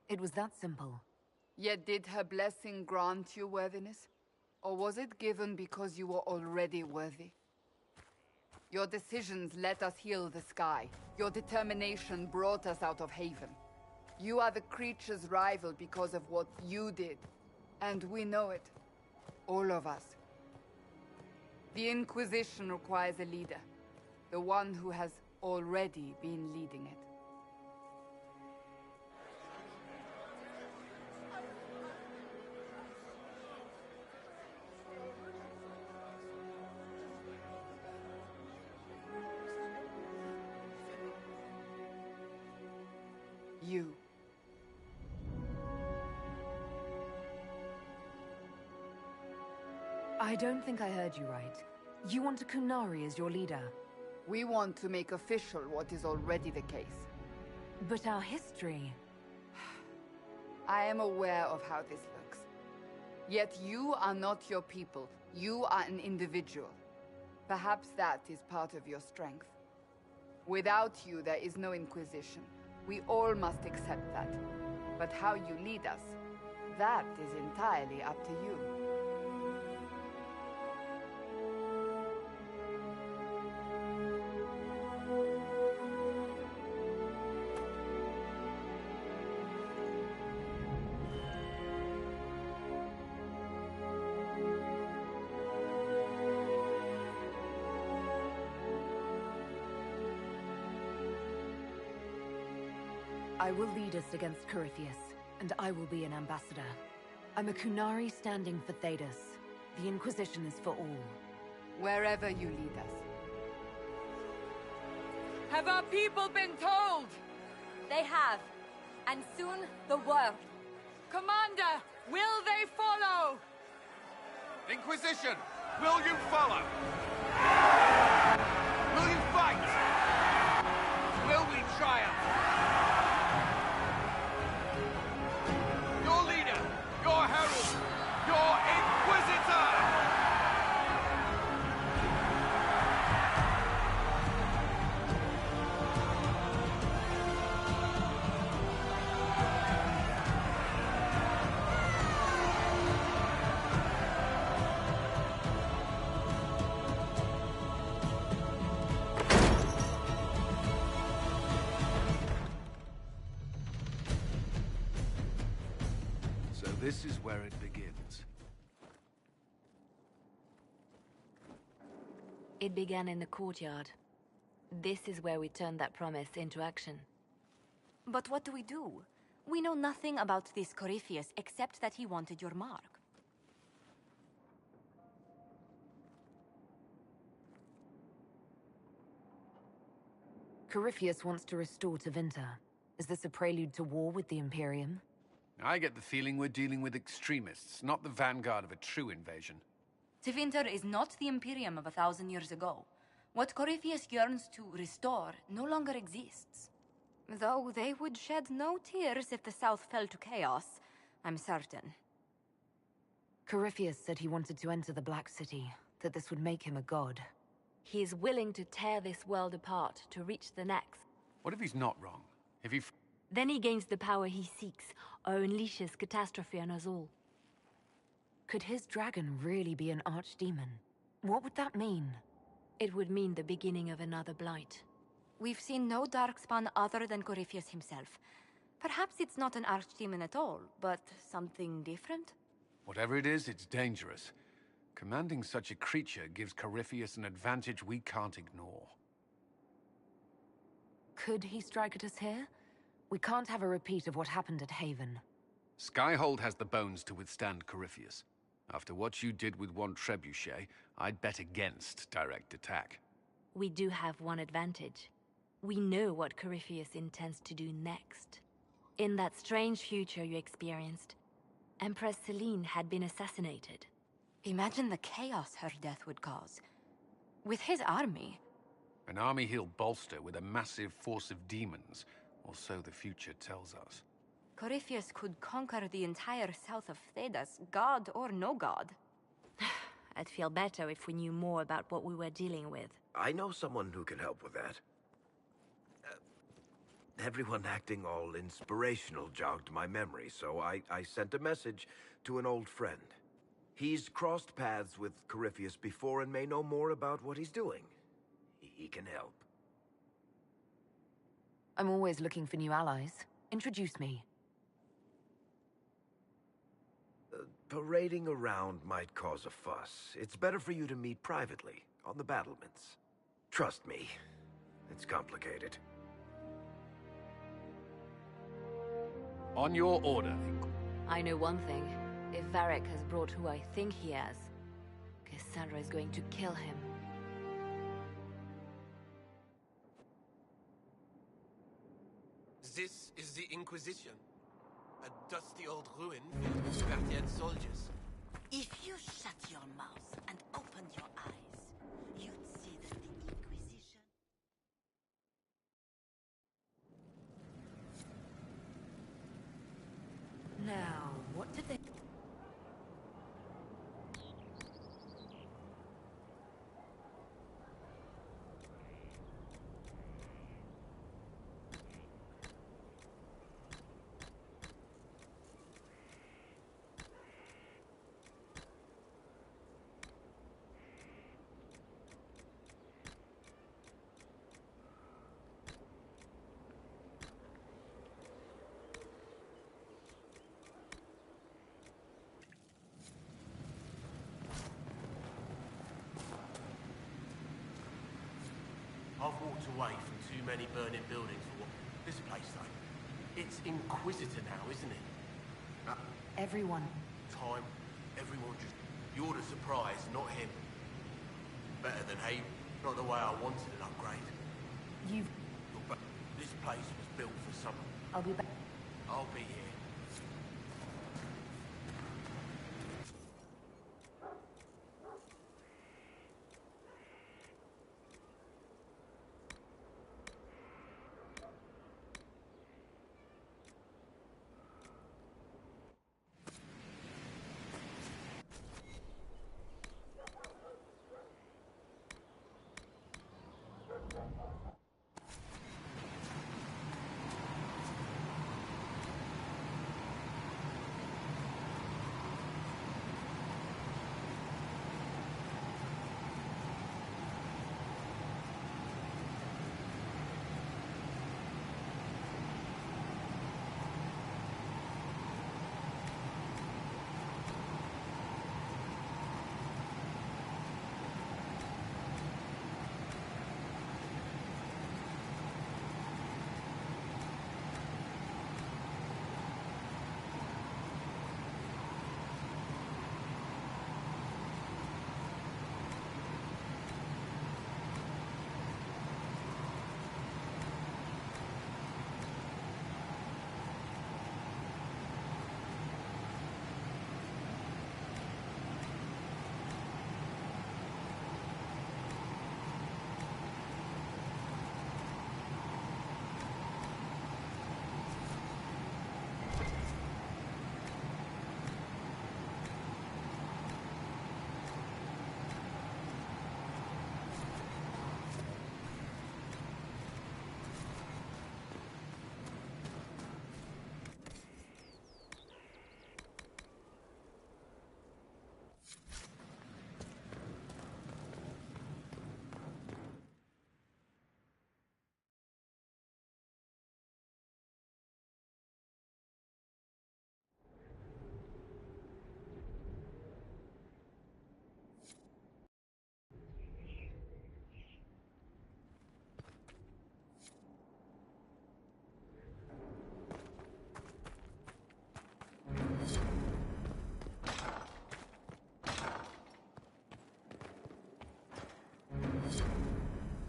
It was that simple. Yet did her blessing grant you worthiness? Or was it given because you were already worthy? Your decisions let us heal the sky. Your determination brought us out of Haven. You are the creature's rival because of what you did. And we know it. All of us. The Inquisition requires a leader. The one who has already been leading it. You. I don't think I heard you right. You want a Kunari as your leader? We want to make official what is already the case. But our history... I am aware of how this looks. Yet you are not your people. You are an individual. Perhaps that is part of your strength. Without you, there is no Inquisition. We all must accept that. But how you lead us, that is entirely up to you. I will lead us against Corypheus, and I will be an ambassador. I'm a Kunari standing for Thedas. The Inquisition is for all. Wherever you lead us. Have our people been told? They have. And soon, the world. Commander, will they follow? Inquisition, will you follow? Will you fight? Will we triumph? Your leader, your herald, your Inquisitor! This is where it begins. It began in the courtyard. This is where we turned that promise into action. But what do? We know nothing about this Corypheus except that he wanted your mark. Corypheus wants to restore Tevinter. Is this a prelude to war with the Imperium? I get the feeling we're dealing with extremists, not the vanguard of a true invasion. Tevinter is not the Imperium of 1,000 years ago. What Corypheus yearns to restore no longer exists. Though they would shed no tears if the South fell to chaos, I'm certain. Corypheus said he wanted to enter the Black City, that this would make him a god. He is willing to tear this world apart to reach the next. What if he's not wrong? If he... Then he gains the power he seeks, or unleashes catastrophe on us all. Could his dragon really be an archdemon? What would that mean? It would mean the beginning of another blight. We've seen no darkspawn other than Corypheus himself. Perhaps it's not an archdemon at all, but something different? Whatever it is, it's dangerous. Commanding such a creature gives Corypheus an advantage we can't ignore. Could he strike at us here? We can't have a repeat of what happened at Haven. Skyhold has the bones to withstand Corypheus. After what you did with one trebuchet, I'd bet against direct attack. We do have one advantage. We know what Corypheus intends to do next. In that strange future you experienced, Empress Celine had been assassinated. Imagine the chaos her death would cause. With his army. An army he'll bolster with a massive force of demons, or so the future tells us. Corypheus could conquer the entire south of Thedas, god or no god. I'd feel better if we knew more about what we were dealing with. I know someone who can help with that. Everyone acting all inspirational jogged my memory, so I sent a message to an old friend. He's crossed paths with Corypheus before and may know more about what he's doing. He can help. I'm always looking for new allies. Introduce me. Parading around might cause a fuss. It's better for you to meet privately, on the battlements. Trust me, it's complicated. On your order. I know one thing. If Varric has brought who I think he has, Cassandra is going to kill him. This is the Inquisition. A dusty old ruin filled with Spartan soldiers. If you shut your mouth and open your eyes, you'd see that the Inquisition... Now, what did they... I've walked away from too many burning buildings for what... This place, though. It's Inquisitor now, isn't it? Everyone. Time. Everyone just... You're the surprise, not him. Better than Heya. Not the way I wanted an upgrade. You've... This place was built for someone. I'll be back. I'll be here.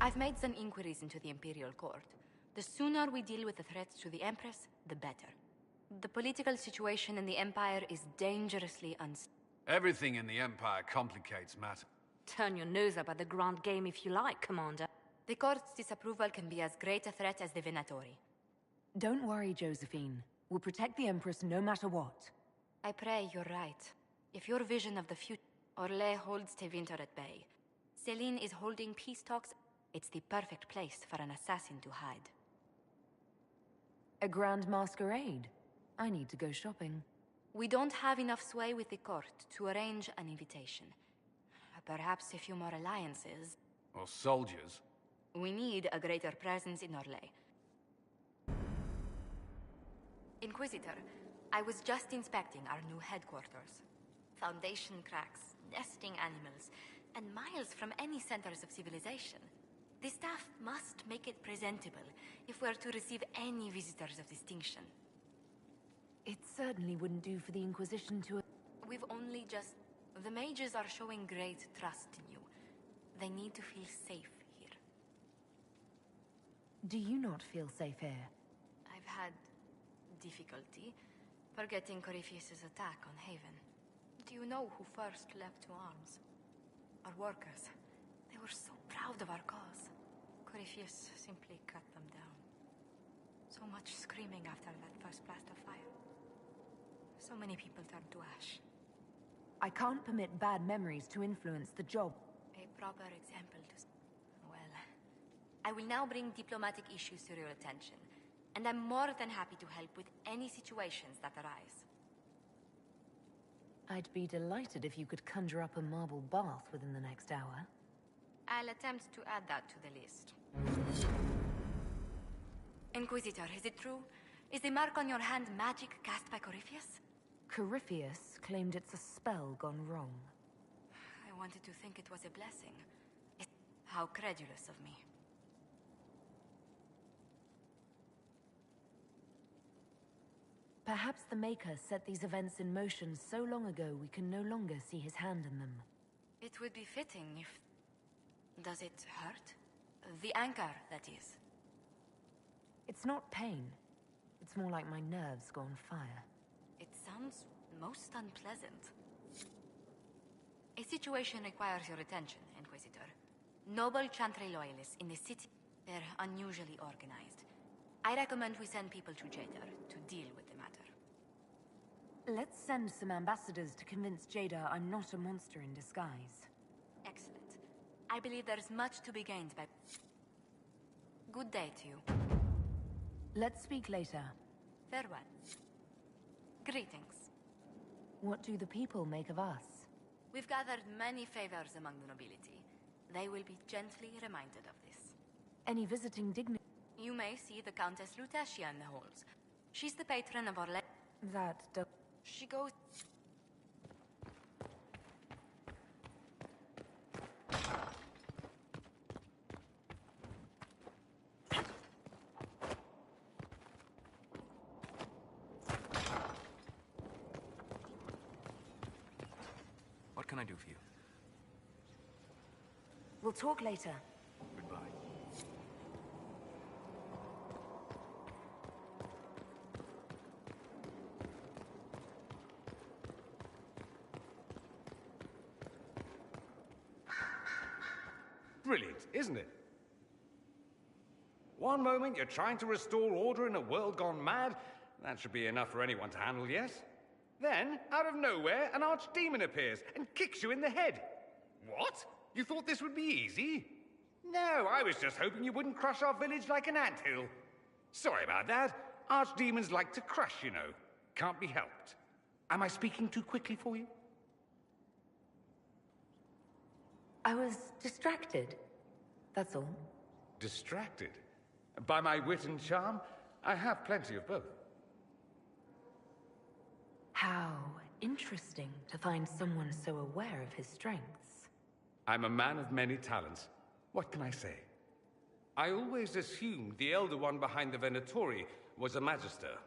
I've made some inquiries into the Imperial Court. The sooner we deal with the threats to the Empress, the better. The political situation in the Empire is dangerously unstable. Everything in the Empire complicates matters. Turn your nose up at the grand game if you like, Commander. The Court's disapproval can be as great a threat as the Venatori. Don't worry, Josephine. We'll protect the Empress no matter what. I pray you're right. If your vision of the future... Orlais holds Tevinter at bay. Celine is holding peace talks. It's the perfect place for an assassin to hide. A grand masquerade. I need to go shopping. We don't have enough sway with the court to arrange an invitation. Perhaps a few more alliances. Or soldiers. We need a greater presence in Orlais. Inquisitor, I was just inspecting our new headquarters. Foundation cracks, nesting animals, and miles from any centers of civilization. The staff must make it presentable if we're to receive any visitors of distinction. It certainly wouldn't do for the Inquisition to... We've only just... The mages are showing great trust in you. They need to feel safe here. Do you not feel safe here? I've had difficulty forgetting Corypheus's attack on Haven. Do you know who first leapt to arms? Our workers. They were so proud of our cause. Corypheus simply cut them down. So much screaming after that first blast of fire. So many people turned to ash. I can't permit bad memories to influence the job. A proper example to... Well, I will now bring diplomatic issues to your attention, and I'm more than happy to help with any situations that arise. I'd be delighted if you could conjure up a marble bath within the next hour. I'll attempt to add that to the list. Inquisitor, is it true? Is the mark on your hand magic cast by Corypheus? Corypheus claimed it's a spell gone wrong. I wanted to think it was a blessing. How credulous of me. Perhaps the Maker set these events in motion so long ago we can no longer see his hand in them. It would be fitting if... Does it hurt? The anchor, that is. It's not pain. It's more like my nerves go on fire. It sounds most unpleasant. A situation requires your attention, Inquisitor. Noble Chantry loyalists in the city, they're unusually organized. I recommend we send people to Jadar to deal with the matter. Let's send some ambassadors to convince Jada I'm not a monster in disguise. Excellent. I believe there's much to be gained by... Good day to you. Let's speak later. Farewell. Greetings. What do the people make of us? We've gathered many favors among the nobility. They will be gently reminded of this. Any visiting dignitaries? You may see the Countess Lutetia in the halls. She's the patron of Orlais. That does... She goes... What can I do for you? We'll talk later. Goodbye. Brilliant, isn't it? One moment you're trying to restore order in a world gone mad. That should be enough for anyone to handle, yes? Then, out of nowhere, an archdemon appears and kicks you in the head. What? You thought this would be easy? No, I was just hoping you wouldn't crush our village like an anthill. Sorry about that. Archdemons like to crush, you know. Can't be helped. Am I speaking too quickly for you? I was distracted. That's all. Distracted? By my wit and charm? I have plenty of both. How interesting to find someone so aware of his strengths. I'm a man of many talents. What can I say? I always assumed the Elder One behind the Venatori was a Magister.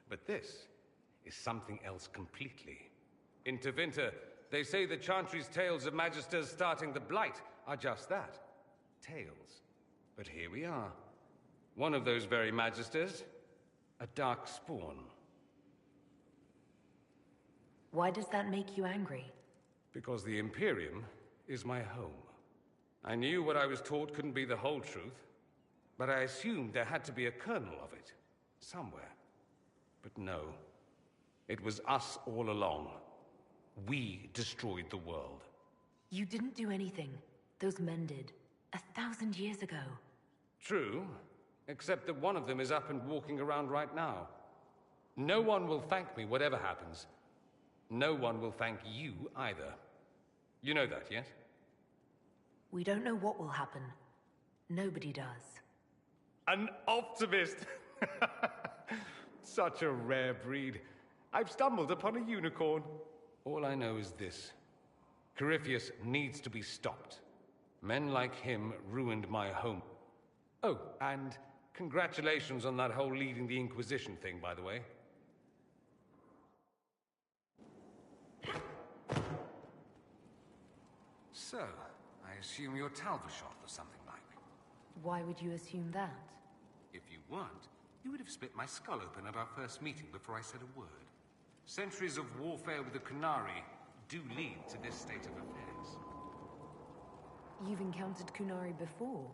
But this is something else completely. In Tevinter, they say the Chantry's tales of Magisters starting the Blight are just that. Tales. But here we are. One of those very Magisters. A dark spawn. Why does that make you angry? Because the Imperium is my home. I knew what I was taught couldn't be the whole truth, but I assumed there had to be a kernel of it, somewhere. But no, it was us all along. We destroyed the world. You didn't do anything. Those men did. 1,000 years ago. True, Except that one of them is up and walking around right now. No one will thank me, whatever happens. No one will thank you either. You know that, yes? We don't know what will happen. Nobody does. An optimist! Such a rare breed. I've stumbled upon a unicorn. All I know is this. Corypheus needs to be stopped. Men like him ruined my home. Oh, and congratulations on that whole leading the Inquisition thing, by the way. So, I assume you're Talvashot or something like. Why would you assume that? If you weren't, you would have split my skull open at our first meeting before I said a word. Centuries of warfare with the Kunari do lead to this state of affairs. You've encountered Kunari before?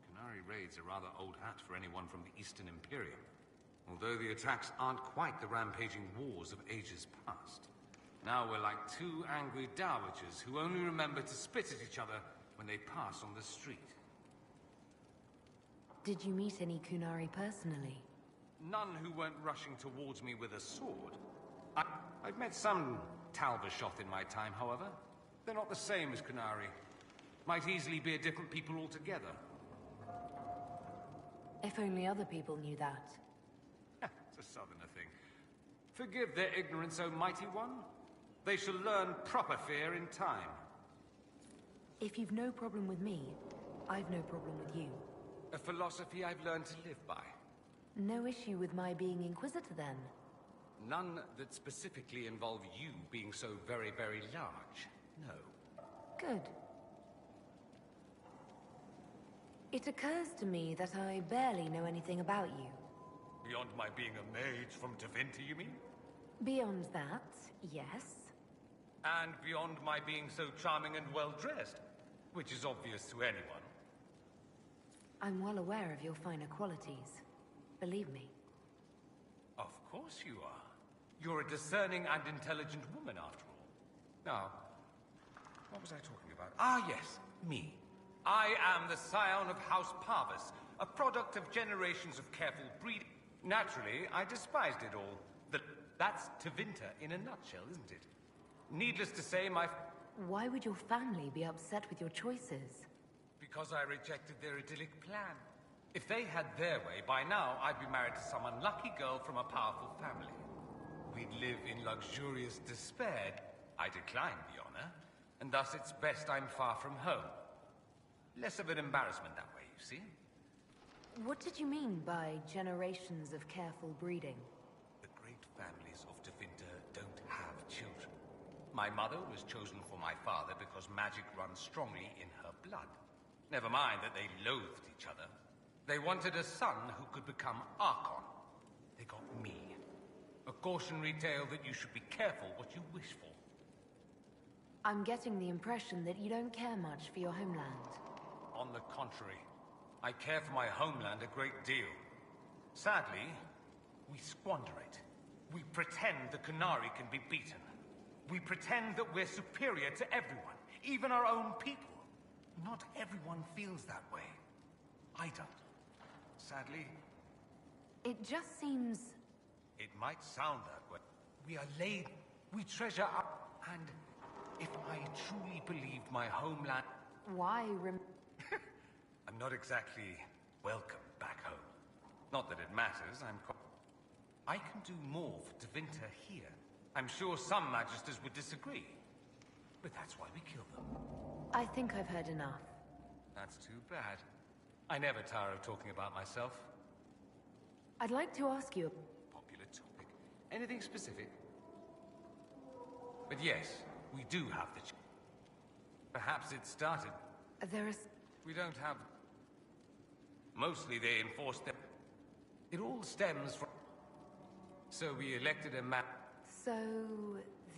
Kunari raids are rather old hat for anyone from the Eastern Imperium. Although the attacks aren't quite the rampaging wars of ages past. Now we're like two angry dowagers who only remember to spit at each other when they pass on the street. Did you meet any Kunari personally? None who weren't rushing towards me with a sword. I've met some Talvashot in my time, however. They're not the same as Kunari. Might easily be a different people altogether. If only other people knew that. It's a southerner thing. Forgive their ignorance, O mighty one. They shall learn proper fear in time. If you've no problem with me, I've no problem with you. A philosophy I've learned to live by. No issue with my being Inquisitor, then? None that specifically involve you being so very, very large. No. Good. It occurs to me that I barely know anything about you. Beyond my being a mage from Tevinter, you mean? Beyond that, yes. And beyond my being so charming and well-dressed, which is obvious to anyone. I'm well aware of your finer qualities. Believe me. Of course you are. You're a discerning and intelligent woman, after all. Now, what was I talking about? Ah, yes, me. I am the scion of House Parvis, a product of generations of careful breeding. Naturally, I despised it all. That's Tevinter in a nutshell, isn't it? Needless to say, Why would your family be upset with your choices? Because I rejected their idyllic plan. If they had their way, by now I'd be married to some unlucky girl from a powerful family. We'd live in luxurious despair. I declined the honor, and thus it's best I'm far from home. Less of an embarrassment that way, you see? What did you mean by generations of careful breeding? The great families of Tevinter don't have children. My mother was chosen for my father because magic runs strongly in her blood. Never mind that they loathed each other. They wanted a son who could become Archon. They got me. A cautionary tale that you should be careful what you wish for. I'm getting the impression that you don't care much for your homeland. On the contrary, I care for my homeland a great deal. Sadly, we squander it. We pretend the Kunari can be beaten. We pretend that we're superior to everyone, even our own people. Not everyone feels that way. I don't. Sadly. It just seems... It might sound that way. We are laden. We treasure up. And if I truly believed my homeland... Why I'm not exactly welcome back home. Not that it matters, I can do more for Tevinter here. I'm sure some Magisters would disagree. But that's why we kill them. I think I've heard enough. That's too bad. I never tire of talking about myself. I'd like to ask you... Popular topic. Anything specific? But yes, we do have the... Perhaps it started... There is... We don't have... Mostly they enforce them. It all stems from... So we elected a man... So...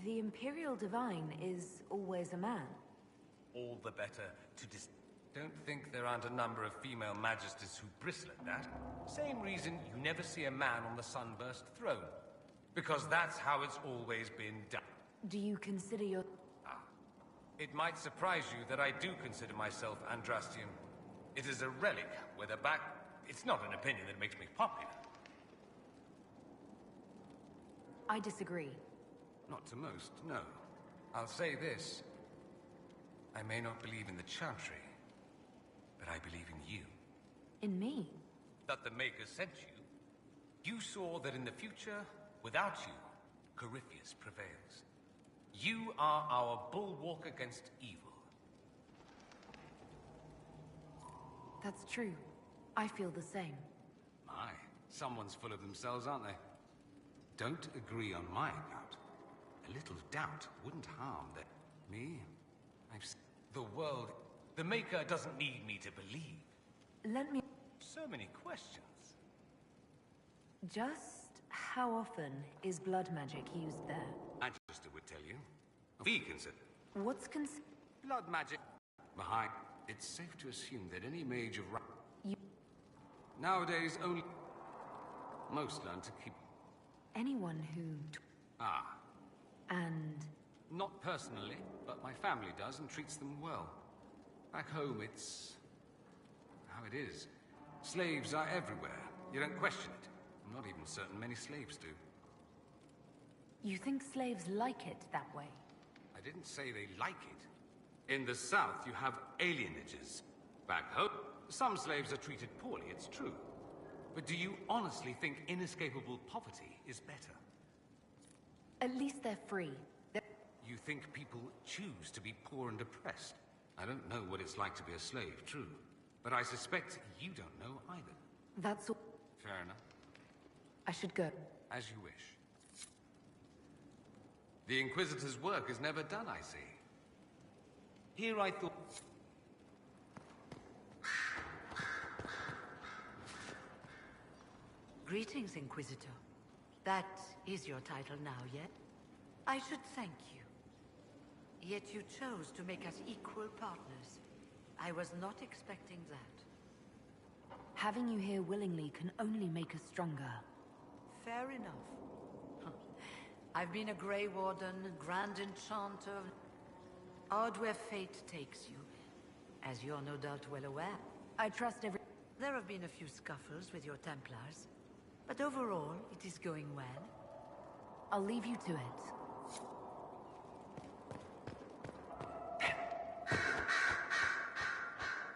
the Imperial Divine is always a man? All the better to Don't think there aren't a number of female magisters who bristle at that. Same reason you never see a man on the Sunburst throne. Because that's how it's always been done. Do you consider your... It might surprise you that I do consider myself Andrastian. It is a relic, whether back It's not an opinion that makes me popular. I disagree. Not to most, no. I'll say this. I may not believe in the Chantry, but I believe in you. In me? That the Maker sent you. You saw that in the future, without you, Corypheus prevails. You are our bulwark against evil. That's true. I feel the same. My, someone's full of themselves, aren't they? Don't agree on my account. A little doubt wouldn't harm that. Me? The world... The Maker doesn't need me to believe. Let me... So many questions. Just how often is blood magic used there? Manchester would tell you. We consider... What's blood magic. Behind... It's safe to assume that any mage of... Nowadays, only... Most learn to keep... Anyone who... Ah. And... Not personally, but my family does and treats them well. Back home, it's... how it is. Slaves are everywhere. You don't question it. I'm not even certain many slaves do. You think slaves like it that way? I didn't say they like it. In the South, you have alienages. Back home, some slaves are treated poorly, it's true. But do you honestly think inescapable poverty is better? At least they're free. You think people choose to be poor and oppressed? I don't know what it's like to be a slave, true. But I suspect you don't know either. That's all. Fair enough. I should go. As you wish. The Inquisitor's work is never done, I see. Here I thought... Greetings, Inquisitor. That is your title now, yet? I should thank you. Yet you chose to make us equal partners. I was not expecting that. Having you here willingly can only make us stronger. Fair enough. I've been a Grey Warden, Grand Enchanter. Odd where fate takes you, as you're no doubt well aware. I trust every... There have been a few scuffles with your Templars, but overall, it is going well. I'll leave you to it.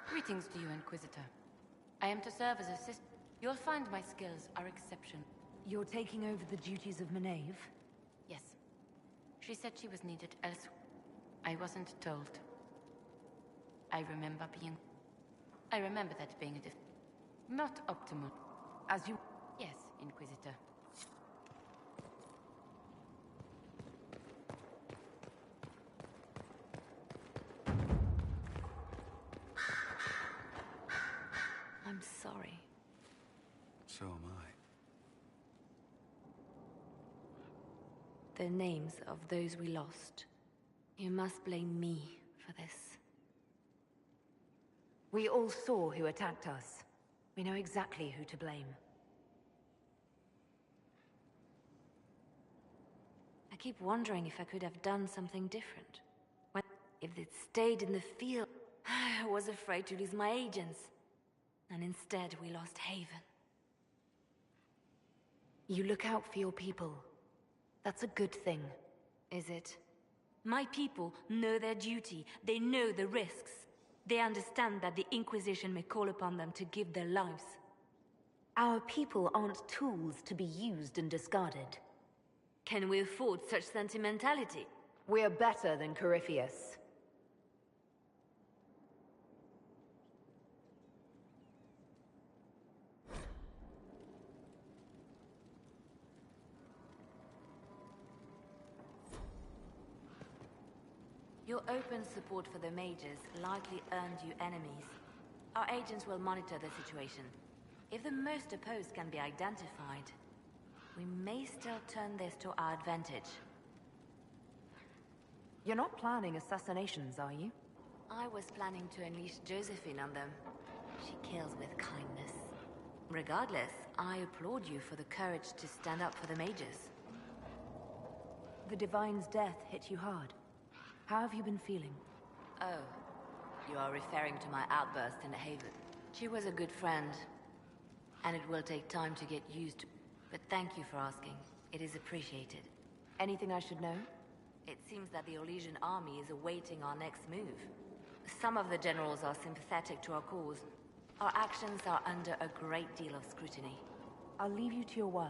Greetings to you, Inquisitor. I am to serve as assistant. You'll find my skills are exceptional. You're taking over the duties of Maeve? Yes. She said she was needed elsewhere. I wasn't told. I remember that being not optimal. As you... Yes, Inquisitor. I'm sorry. So am I. The names of those we lost. You must blame me for this. We all saw who attacked us. We know exactly who to blame. I keep wondering if I could have done something different. If they'd stayed in the field, I was afraid to lose my agents. And instead, we lost Haven. You look out for your people. That's a good thing. Is it? My people know their duty. They know the risks. They understand that the Inquisition may call upon them to give their lives. Our people aren't tools to be used and discarded. Can we afford such sentimentality? We're better than Corypheus. Your open support for the mages likely earned you enemies. Our agents will monitor the situation. If the most opposed can be identified, we may still turn this to our advantage. You're not planning assassinations, are you? I was planning to unleash Josephine on them. She kills with kindness. Regardless, I applaud you for the courage to stand up for the mages. The Divine's death hit you hard. How have you been feeling? Oh, you are referring to my outburst in Haven. She was a good friend. and it will take time to get used to. But thank you for asking. It is appreciated. Anything I should know? It seems that the Orlesian army is awaiting our next move. Some of the generals are sympathetic to our cause. Our actions are under a great deal of scrutiny. I'll leave you to your work.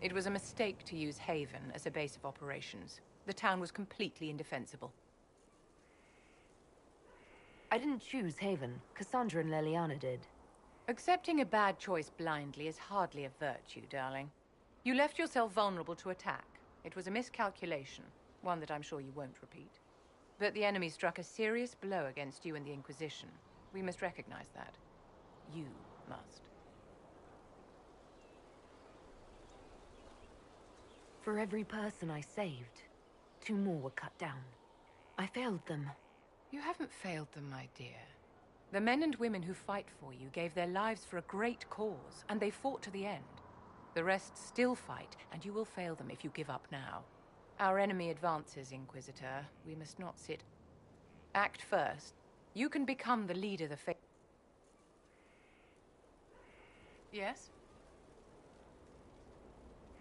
It was a mistake to use Haven as a base of operations. The town was completely indefensible. I didn't choose Haven. Cassandra and Leliana did. Accepting a bad choice blindly is hardly a virtue, darling. You left yourself vulnerable to attack. It was a miscalculation, one that I'm sure you won't repeat. But the enemy struck a serious blow against you and the Inquisition. We must recognize that. You must. For every person I saved, 2 more were cut down. I failed them. You haven't failed them, my dear. The men and women who fight for you gave their lives for a great cause, and they fought to the end. The rest still fight, and you will fail them if you give up now. Our enemy advances, Inquisitor. We must not sit. Act first. You can become the leader the faith. Yes?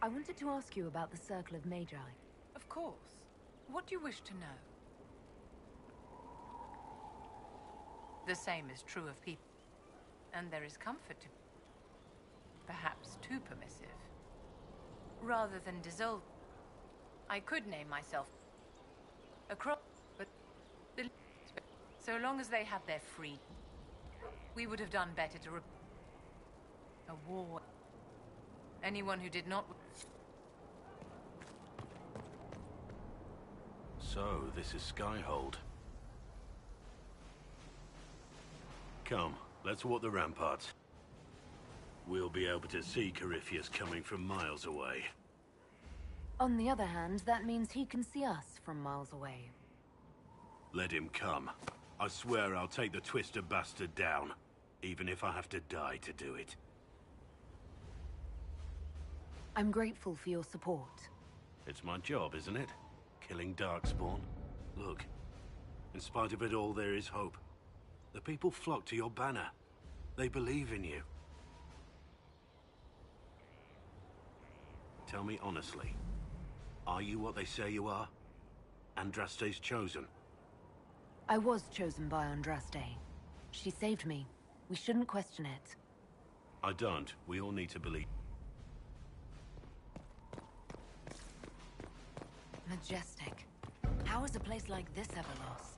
I wanted to ask you about the Circle of Magi. Of course. What do you wish to know? The same is true of people. And there is comfort to... perhaps too permissive. Rather than dissolve... I could name myself... across... but... so long as they had their freedom, we would have done better to... a war... Anyone who did not... So, this is Skyhold. Come, let's walk the ramparts. We'll be able to see Corypheus coming from miles away. On the other hand, that means he can see us from miles away. Let him come. I swear I'll take the Twister bastard down, even if I have to die to do it. I'm grateful for your support. It's my job, isn't it? Killing Darkspawn. Look, in spite of it all, there is hope. The people flock to your banner. They believe in you. Tell me honestly, are you what they say you are? Andraste's chosen? I was chosen by Andraste. She saved me. We shouldn't question it. I don't. We all need to believe. Majestic. How is a place like this ever lost?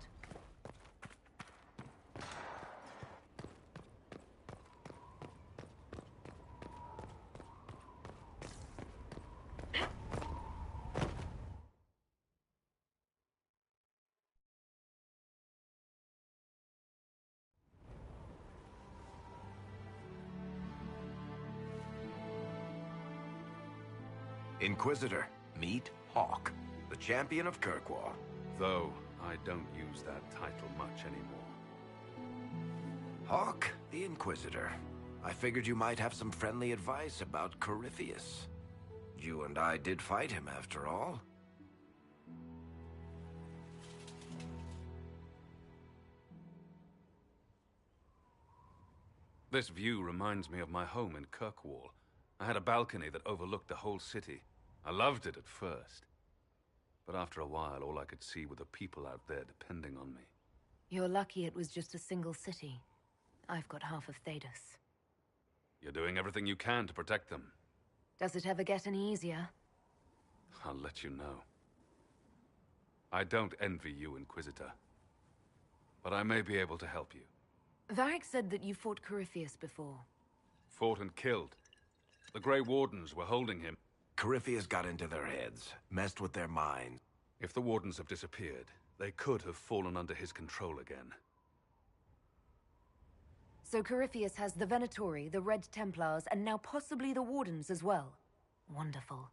Inquisitor, meet Hawk, the champion of Kirkwall. Though I don't use that title much anymore. Hawk, the Inquisitor. I figured you might have some friendly advice about Corypheus. You and I did fight him, after all. This view reminds me of my home in Kirkwall. I had a balcony that overlooked the whole city. I loved it at first. But after a while, all I could see were the people out there depending on me. You're lucky it was just a single city. I've got half of Thedas. You're doing everything you can to protect them. Does it ever get any easier? I'll let you know. I don't envy you, Inquisitor. But I may be able to help you. Varric said that you fought Corypheus before. Fought and killed. The Grey Wardens were holding him. Corypheus got into their heads, messed with their minds. If the Wardens have disappeared, they could have fallen under his control again. So Corypheus has the Venatori, the Red Templars, and now possibly the Wardens as well. Wonderful.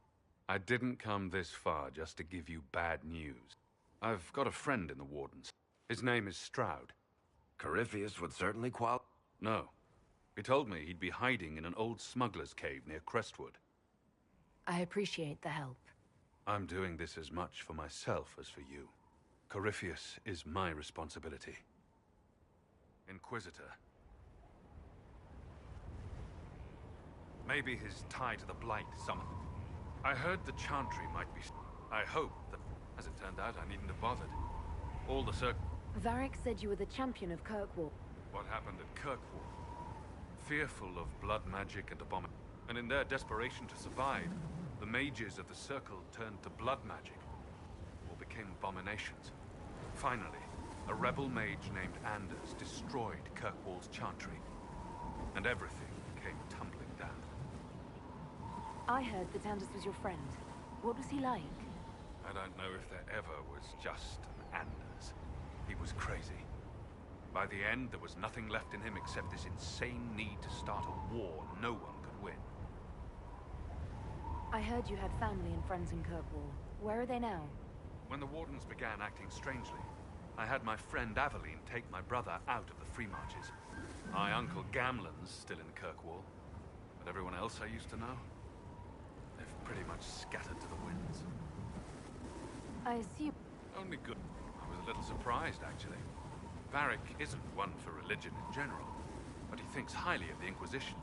I didn't come this far just to give you bad news. I've got a friend in the Wardens. His name is Stroud. Corypheus would certainly No. He told me he'd be hiding in an old smuggler's cave near Crestwood. I appreciate the help. I'm doing this as much for myself as for you. Corypheus is my responsibility. Inquisitor. Maybe his tie to the Blight somehow. I heard the Chantry might be... I hope that, as it turned out, I needn't have bothered. All the Varric said you were the champion of Kirkwall. What happened at Kirkwall? Fearful of blood magic and abomination. And in their desperation to survive, the mages of the Circle turned to blood magic, or became abominations. Finally, a rebel mage named Anders destroyed Kirkwall's Chantry, and everything came tumbling down. I heard that Anders was your friend. What was he like? I don't know if there ever was just an Anders. He was crazy. By the end, there was nothing left in him except this insane need to start a war no one could win. I heard you had family and friends in Kirkwall. Where are they now? When the Wardens began acting strangely, I had my friend Aveline take my brother out of the Free Marches. My uncle Gamlen's still in Kirkwall, but everyone else I used to know, they've pretty much scattered to the winds. I assume... Only good. I was a little surprised, actually. Varric isn't one for religion in general, but he thinks highly of the Inquisition.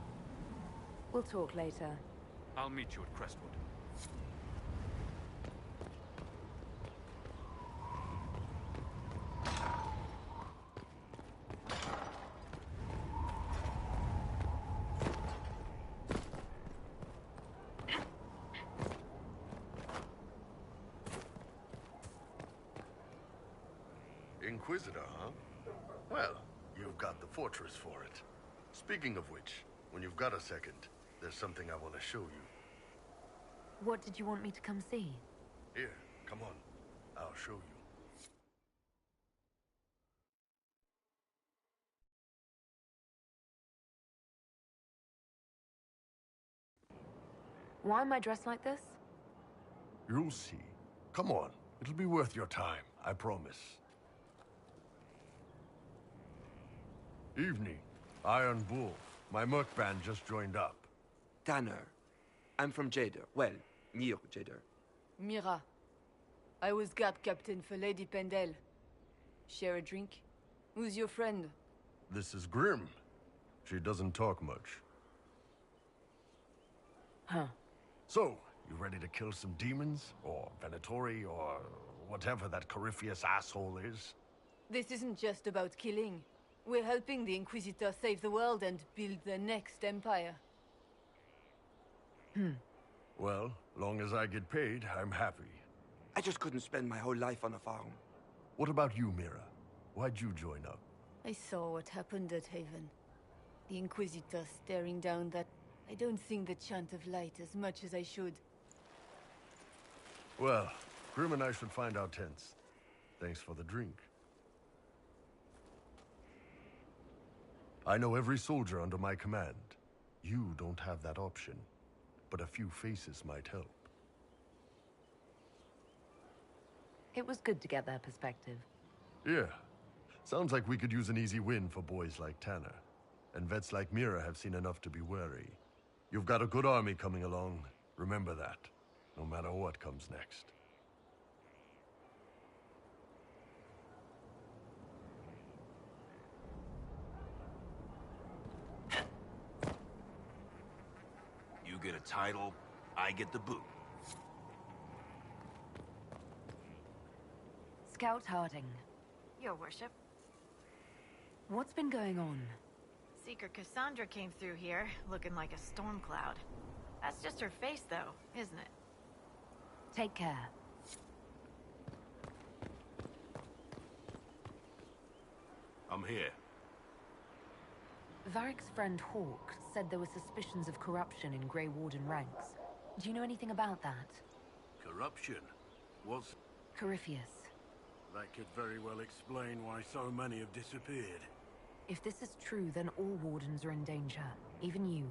We'll talk later. I'll meet you at Crestwood. Inquisitor, huh? Well, you've got the fortress for it. Speaking of which, when you've got a second, there's something I want to show you. What did you want me to come see? Here, come on. I'll show you. Why am I dressed like this? You'll see. Come on. It'll be worth your time, I promise. Evening. Iron Bull. My merc band just joined up. Tanner. I'm from Jader. Well, near Jader. Mira. I was guard captain for Lady Pendel. Share a drink? Who's your friend? This is Grim. She doesn't talk much. Huh. So, you ready to kill some demons? Or Venatori, or whatever that Corypheus asshole is? This isn't just about killing. We're helping the Inquisitor save the world and build the next empire. Well, long as I get paid, I'm happy. I just couldn't spend my whole life on a farm. What about you, Mira? Why'd you join up? I saw what happened at Haven. The Inquisitor staring down that... I don't sing the chant of light as much as I should. Well, Grim and I should find our tents. Thanks for the drink. I know every soldier under my command. You don't have that option, but a few faces might help. It was good to get that perspective. Yeah. Sounds like we could use an easy win for boys like Tanner. And vets like Mira have seen enough to be wary. You've got a good army coming along. Remember that, no matter what comes next. You get a title, I get the boot. Scout Harding. Your worship. What's been going on? Seeker Cassandra came through here, looking like a storm cloud. That's just her face, though, isn't it? Take care. I'm here. Varric's friend Hawk said there were suspicions of corruption in Grey Warden ranks. Do you know anything about that? Corruption? Was... Corypheus. That could very well explain why so many have disappeared. If this is true, then all Wardens are in danger. Even you.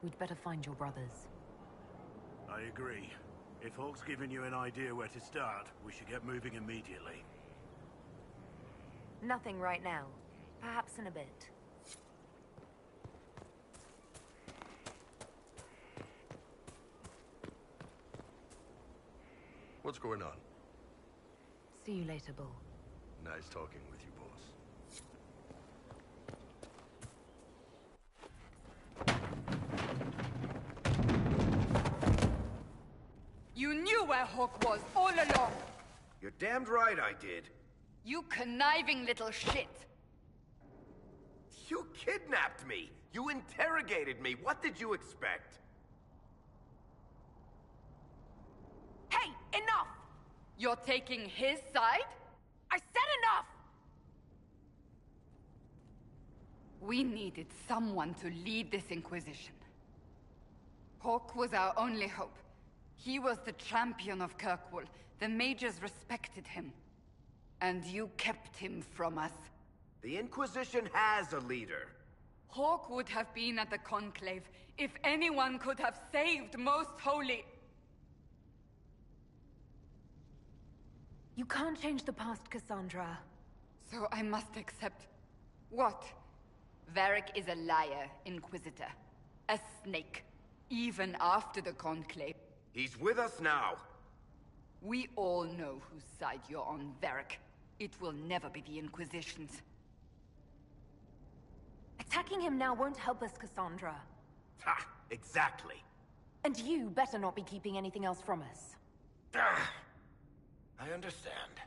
We'd better find your brothers. I agree. If Hawk's given you an idea where to start, we should get moving immediately. Nothing right now. Perhaps in a bit. What's going on? See you later, Bull. Nice talking with you, boss. You knew where Hawk was all along! You're damned right I did. You conniving little shit! You kidnapped me! You interrogated me! What did you expect? Hey, enough! You're taking his side? I said enough! We needed someone to lead this Inquisition. Hawk was our only hope. He was the champion of Kirkwall. The mages respected him. And you kept him from us. The Inquisition has a leader. Hawk would have been at the Conclave if anyone could have saved Most Holy. You can't change the past, Cassandra. So I must accept... what? Varric is a liar, Inquisitor. A snake. Even after the Conclave. He's with us now. We all know whose side you're on, Varric. It will never be the Inquisition's. Attacking him now won't help us, Cassandra. Ha! Exactly. And you better not be keeping anything else from us. I understand.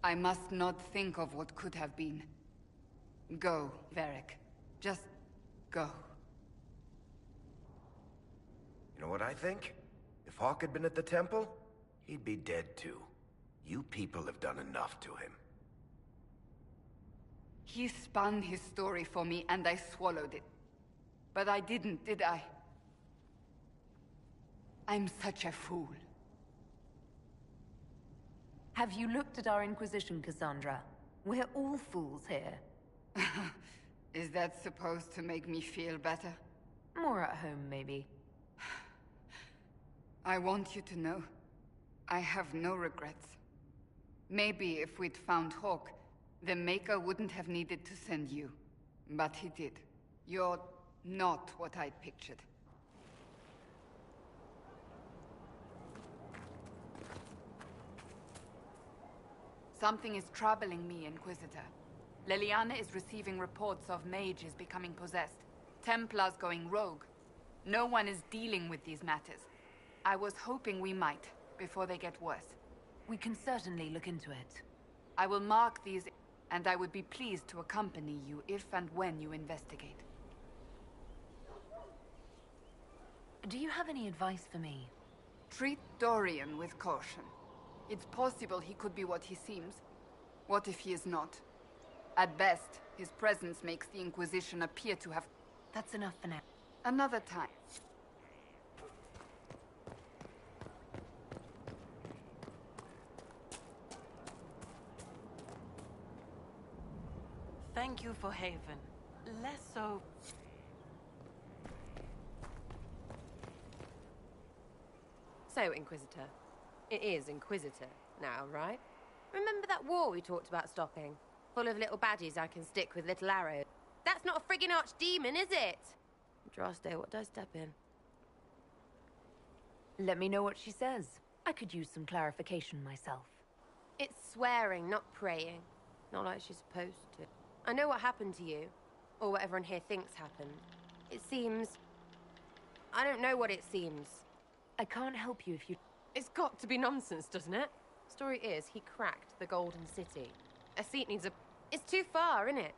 I must not think of what could have been. Go, Varric. Just go. You know what I think? If Hawk had been at the temple, he'd be dead too. You people have done enough to him. He spun his story for me and I swallowed it. But I didn't, did I? I'm such a fool. Have you looked at our Inquisition, Cassandra? We're all fools here. Is that supposed to make me feel better? More at home, maybe. I want you to know, I have no regrets. Maybe if we'd found Hawk, the Maker wouldn't have needed to send you. But he did. You're not what I'd pictured. Something is troubling me, Inquisitor. Leliana is receiving reports of mages becoming possessed, Templars going rogue. No one is dealing with these matters. I was hoping we might, before they get worse. We can certainly look into it. I will mark these, and I would be pleased to accompany you if and when you investigate. Do you have any advice for me? Treat Dorian with caution. It's possible he could be what he seems. What if he is not? At best, his presence makes the Inquisition appear to have... That's enough for now. Another time. Thank you for Haven. Less so... So, Inquisitor. It is Inquisitor now, right? Remember that war we talked about stopping? Full of little baddies I can stick with little arrows. That's not a friggin' archdemon, is it? Draste, what did I step in? Let me know what she says. I could use some clarification myself. It's swearing, not praying. Not like she's supposed to. I know what happened to you. Or what everyone here thinks happened. It seems... I don't know what it seems. I can't help you if you... It's got to be nonsense, doesn't it? Story is, he cracked the Golden City. A seat needs a... It's too far, innit?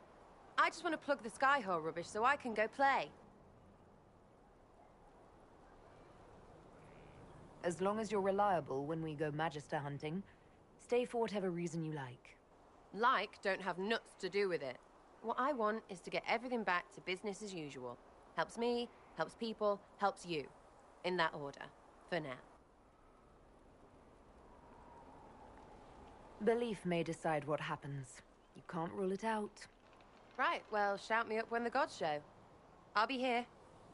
I just want to plug the Skyhold rubbish so I can go play. As long as you're reliable when we go Magister hunting, stay for whatever reason you like. Like don't have nuts to do with it. What I want is to get everything back to business as usual. Helps me, helps people, helps you. In that order. For now. Belief may decide what happens. You can't rule it out. Right, well, shout me up when the gods show. I'll be here,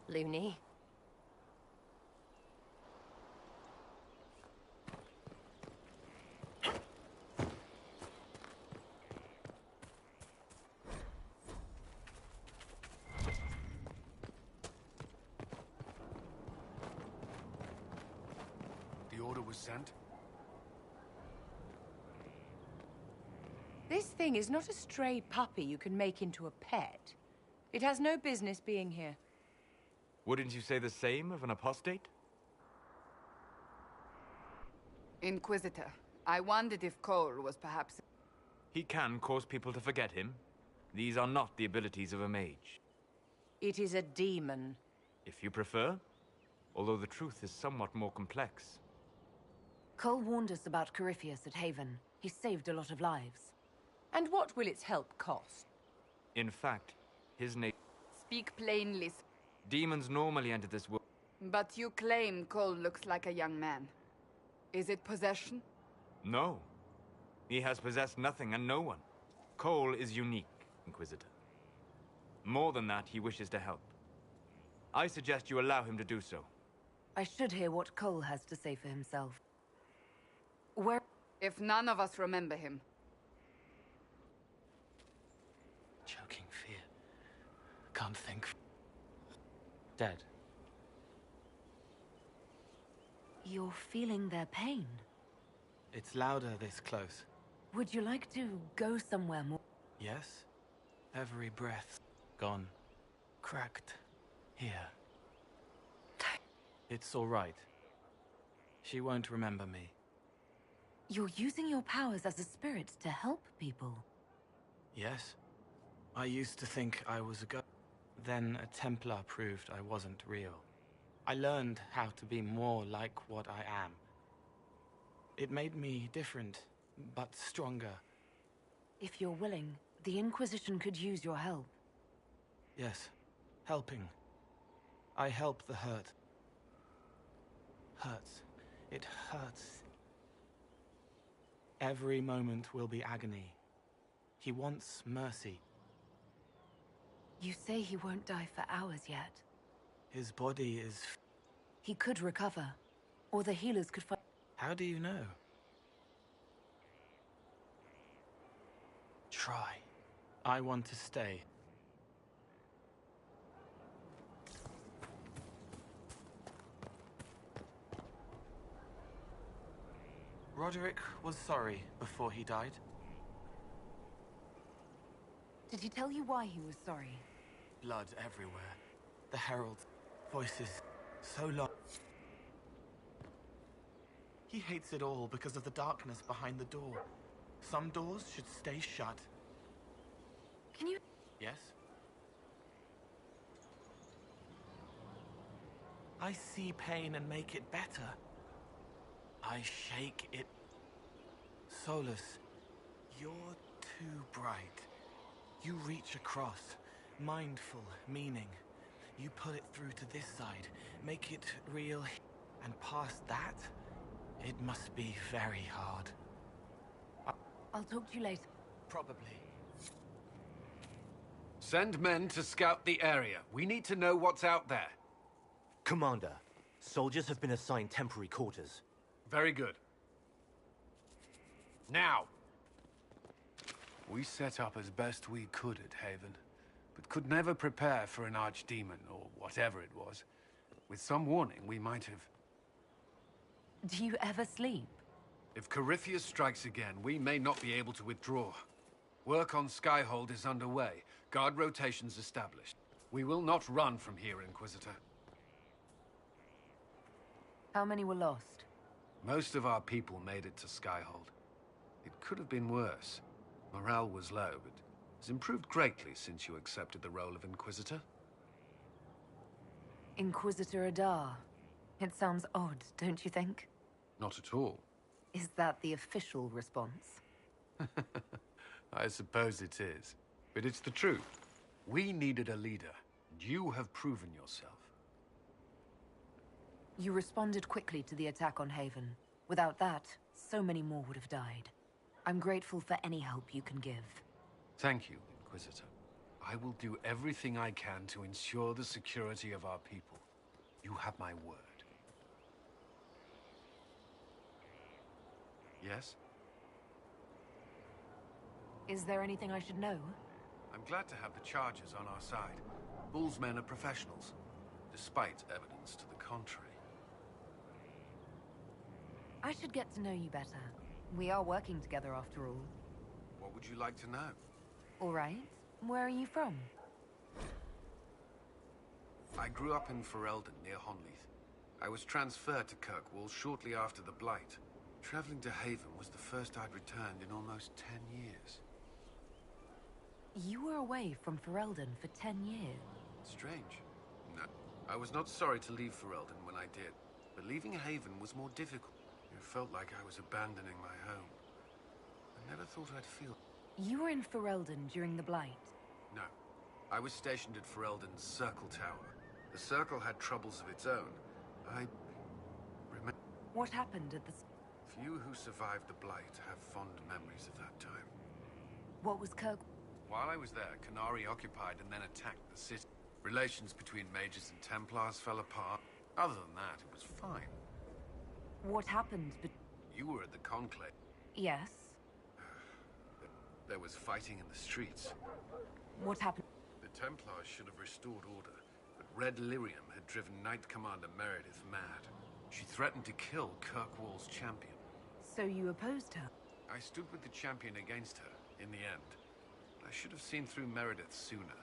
loony. The order was sent? This thing is not a stray puppy you can make into a pet. It has no business being here. Wouldn't you say the same of an apostate? Inquisitor, I wondered if Cole was perhaps... He can cause people to forget him. These are not the abilities of a mage. It is a demon. If you prefer. Although the truth is somewhat more complex. Cole warned us about Corypheus at Haven. He saved a lot of lives. And what will its help cost? In fact, his name... Speak plainly. Demons normally enter this world. But you claim Cole looks like a young man. Is it possession? No. He has possessed nothing and no one. Cole is unique, Inquisitor. More than that, he wishes to help. I suggest you allow him to do so. I should hear what Cole has to say for himself. Where... If none of us remember him. Choking fear. Can't think. Dead. You're feeling their pain. It's louder this close. Would you like to go somewhere more? Yes? Every breath. Gone. Cracked. Here. It's all right. She won't remember me. You're using your powers as a spirit to help people. Yes? I used to think I was a ghost. Then a Templar proved I wasn't real. I learned how to be more like what I am. It made me different, but stronger. If you're willing, the Inquisition could use your help. Yes, helping. I help the hurt. Hurts. It hurts. Every moment will be agony. He wants mercy. You say he won't die for hours yet. His body is... He could recover. Or the healers could find... How do you know? Try. I want to stay. Roderick was sorry before he died. Did he tell you why he was sorry? Blood everywhere. The heralds, voices, so long. He hates it all because of the darkness behind the door. Some doors should stay shut. Can you... Yes? I see pain and make it better. I shake it. Solus, you're too bright. You reach across, mindful, meaning. You put it through to this side, make it real, and past that, it must be very hard. I'll talk to you later. Probably. Send men to scout the area. We need to know what's out there. Commander, soldiers have been assigned temporary quarters. Very good. Now! We set up as best we could at Haven, but could never prepare for an archdemon, or whatever it was. With some warning, we might have... Do you ever sleep? If Corypheus strikes again, we may not be able to withdraw. Work on Skyhold is underway. Guard rotations established. We will not run from here, Inquisitor. How many were lost? Most of our people made it to Skyhold. It could have been worse. Morale was low, but has improved greatly since you accepted the role of Inquisitor. Inquisitor Adar. It sounds odd, don't you think? Not at all. Is that the official response? I suppose it is. But it's the truth. We needed a leader, and you have proven yourself. You responded quickly to the attack on Haven. Without that, so many more would have died. I'm grateful for any help you can give. Thank you, Inquisitor. I will do everything I can to ensure the security of our people. You have my word. Yes? Is there anything I should know? I'm glad to have the Chargers on our side. Bull's men are professionals, despite evidence to the contrary. I should get to know you better. We are working together after all. What would you like to know? All right. Where are you from? I grew up in Ferelden, near Honleath. I was transferred to Kirkwall shortly after the Blight. Traveling to Haven was the first I'd returned in almost 10 years. You were away from Ferelden for 10 years. Strange. No. I was not sorry to leave Ferelden when I did, but leaving Haven was more difficult. It felt like I was abandoning my home. I never thought I'd feel... You were in Ferelden during the Blight? No. I was stationed at Ferelden's Circle Tower. The Circle had troubles of its own. I remember... What happened at the... Few who survived the Blight have fond memories of that time. What was Kirk... While I was there, Qunari occupied and then attacked the city. Relations between mages and Templars fell apart. Other than that, it was fine. What happened, but... You were at the Conclave. Yes. There was fighting in the streets. What happened? The Templars should have restored order, but Red Lyrium had driven Knight Commander Meredith mad. She threatened to kill Kirkwall's champion. So you opposed her? I stood with the champion against her, in the end. I should have seen through Meredith sooner.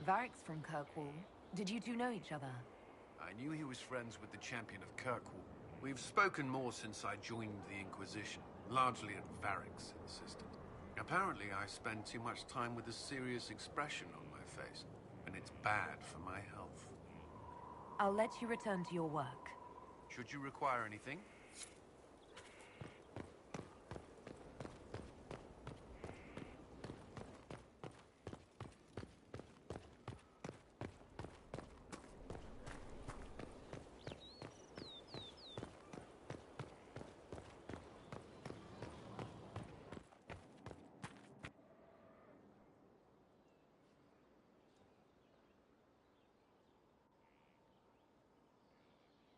Varric's from Kirkwall. Did you two know each other? I knew he was friends with the champion of Kirkwall. We've spoken more since I joined the Inquisition, largely at Varric's insistence. Apparently, I spend too much time with a serious expression on my face, and it's bad for my health. I'll let you return to your work. Should you require anything?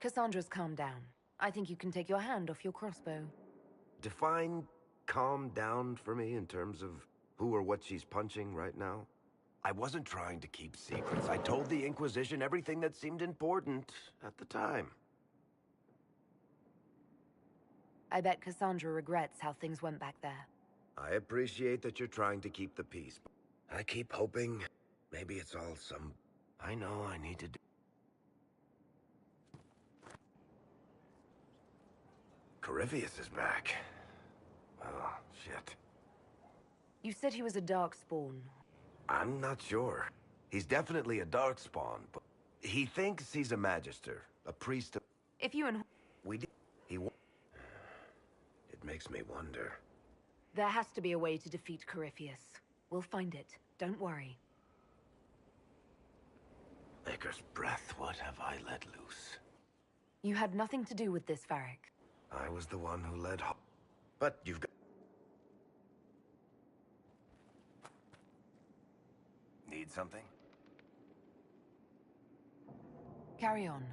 Cassandra's calmed down. I think you can take your hand off your crossbow. Define calm down for me in terms of who or what she's punching right now. I wasn't trying to keep secrets. I told the Inquisition everything that seemed important at the time. I bet Cassandra regrets how things went back there. I appreciate that you're trying to keep the peace. I keep hoping maybe it's all some... I know I need to do... Corypheus is back. Oh, shit. You said he was a Darkspawn. I'm not sure. He's definitely a Darkspawn, but he thinks he's a Magister, a priest of... If you and... We did... It makes me wonder. There has to be a way to defeat Corypheus. We'll find it. Don't worry. Maker's breath, what have I let loose? You had nothing to do with this, Varric. I was the one who led... But you've got... Need something? Carry on.